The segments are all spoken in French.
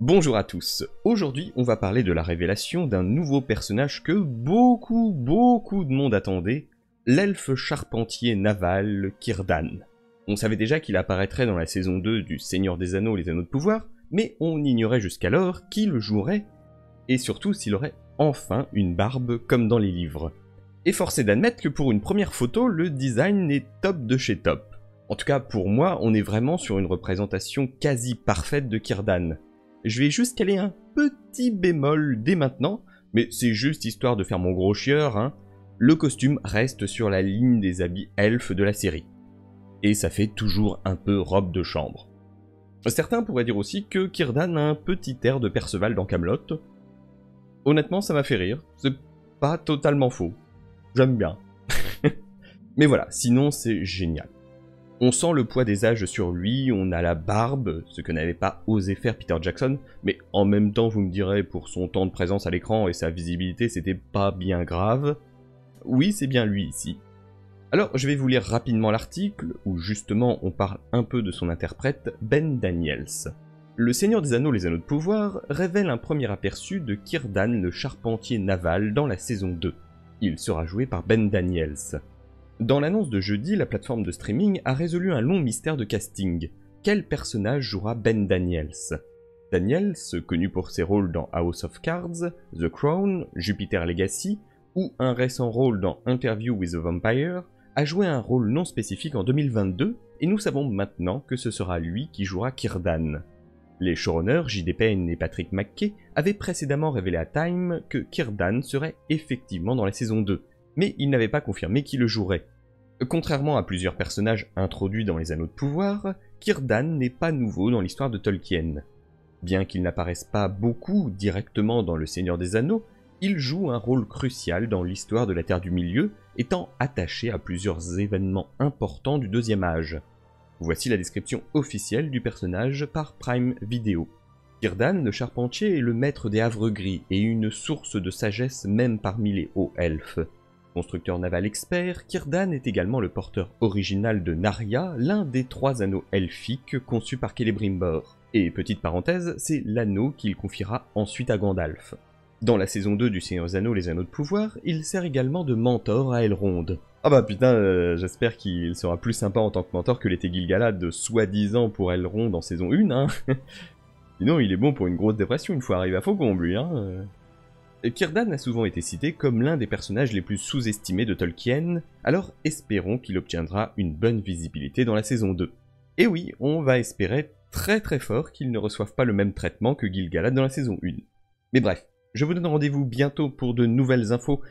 Bonjour à tous, aujourd'hui on va parler de la révélation d'un nouveau personnage que beaucoup de monde attendait, l'elfe charpentier naval Círdan. On savait déjà qu'il apparaîtrait dans la saison 2 du Seigneur des Anneaux, les Anneaux de Pouvoir, mais on ignorait jusqu'alors qui le jouerait, et surtout s'il aurait enfin une barbe comme dans les livres. Et force est d'admettre que pour une première photo, le design est top de chez top. En tout cas pour moi, on est vraiment sur une représentation quasi parfaite de Círdan. Je vais juste caler un petit bémol dès maintenant, mais c'est juste histoire de faire mon gros chieur, hein. Le costume reste sur la ligne des habits elfes de la série. Et ça fait toujours un peu robe de chambre. Certains pourraient dire aussi que Círdan a un petit air de Perceval dans Kaamelott. Honnêtement, ça m'a fait rire, c'est pas totalement faux. J'aime bien. Mais voilà, sinon c'est génial. On sent le poids des âges sur lui, on a la barbe, ce que n'avait pas osé faire Peter Jackson, mais en même temps vous me direz, pour son temps de présence à l'écran et sa visibilité, c'était pas bien grave. Oui, c'est bien lui ici. Alors je vais vous lire rapidement l'article, où justement on parle un peu de son interprète, Ben Daniels. Le Seigneur des Anneaux, les Anneaux de Pouvoir révèle un premier aperçu de Círdan le charpentier naval dans la saison 2. Il sera joué par Ben Daniels. Dans l'annonce de jeudi, la plateforme de streaming a résolu un long mystère de casting. Quel personnage jouera Ben Daniels? Daniels, connu pour ses rôles dans House of Cards, The Crown, Jupiter Legacy, ou un récent rôle dans Interview with a Vampire, a joué un rôle non spécifique en 2022, et nous savons maintenant que ce sera lui qui jouera Círdan. Les showrunners J.D. Payne et Patrick McKay avaient précédemment révélé à Time que Círdan serait effectivement dans la saison 2, mais ils n'avaient pas confirmé qui le jouerait. Contrairement à plusieurs personnages introduits dans les Anneaux de Pouvoir, Círdan n'est pas nouveau dans l'histoire de Tolkien. Bien qu'il n'apparaisse pas beaucoup directement dans Le Seigneur des Anneaux, il joue un rôle crucial dans l'histoire de la Terre du Milieu, étant attaché à plusieurs événements importants du Deuxième Âge. Voici la description officielle du personnage par Prime Video. Círdan, le charpentier, est le maître des havres gris et une source de sagesse même parmi les hauts elfes. Constructeur naval expert, Círdan est également le porteur original de Narya, l'un des 3 anneaux elfiques conçus par Celebrimbor. Et petite parenthèse, c'est l'anneau qu'il confiera ensuite à Gandalf. Dans la saison 2 du Seigneur des Anneaux, les Anneaux de Pouvoir, il sert également de mentor à Elrond. Ah bah putain, j'espère qu'il sera plus sympa en tant que mentor que l'était Gil-galad soi-disant pour Elrond en saison 1, hein. Sinon il est bon pour une grosse dépression une fois arrivé à Faucombe, lui, hein. Círdan a souvent été cité comme l'un des personnages les plus sous-estimés de Tolkien, alors espérons qu'il obtiendra une bonne visibilité dans la saison 2. Et oui, on va espérer très fort qu'il ne reçoive pas le même traitement que Gil-galad dans la saison 1. Mais bref, je vous donne rendez-vous bientôt pour de nouvelles infos,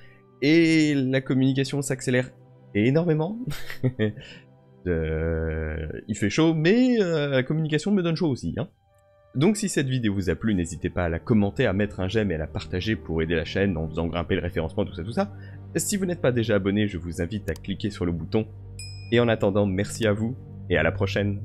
et la communication s'accélère énormément. Il fait chaud, mais la communication me donne chaud aussi, hein. Donc si cette vidéo vous a plu, n'hésitez pas à la commenter, à mettre un j'aime et à la partager pour aider la chaîne en faisant grimper le référencement, tout ça. Si vous n'êtes pas déjà abonné, je vous invite à cliquer sur le bouton. Et en attendant, merci à vous, et à la prochaine.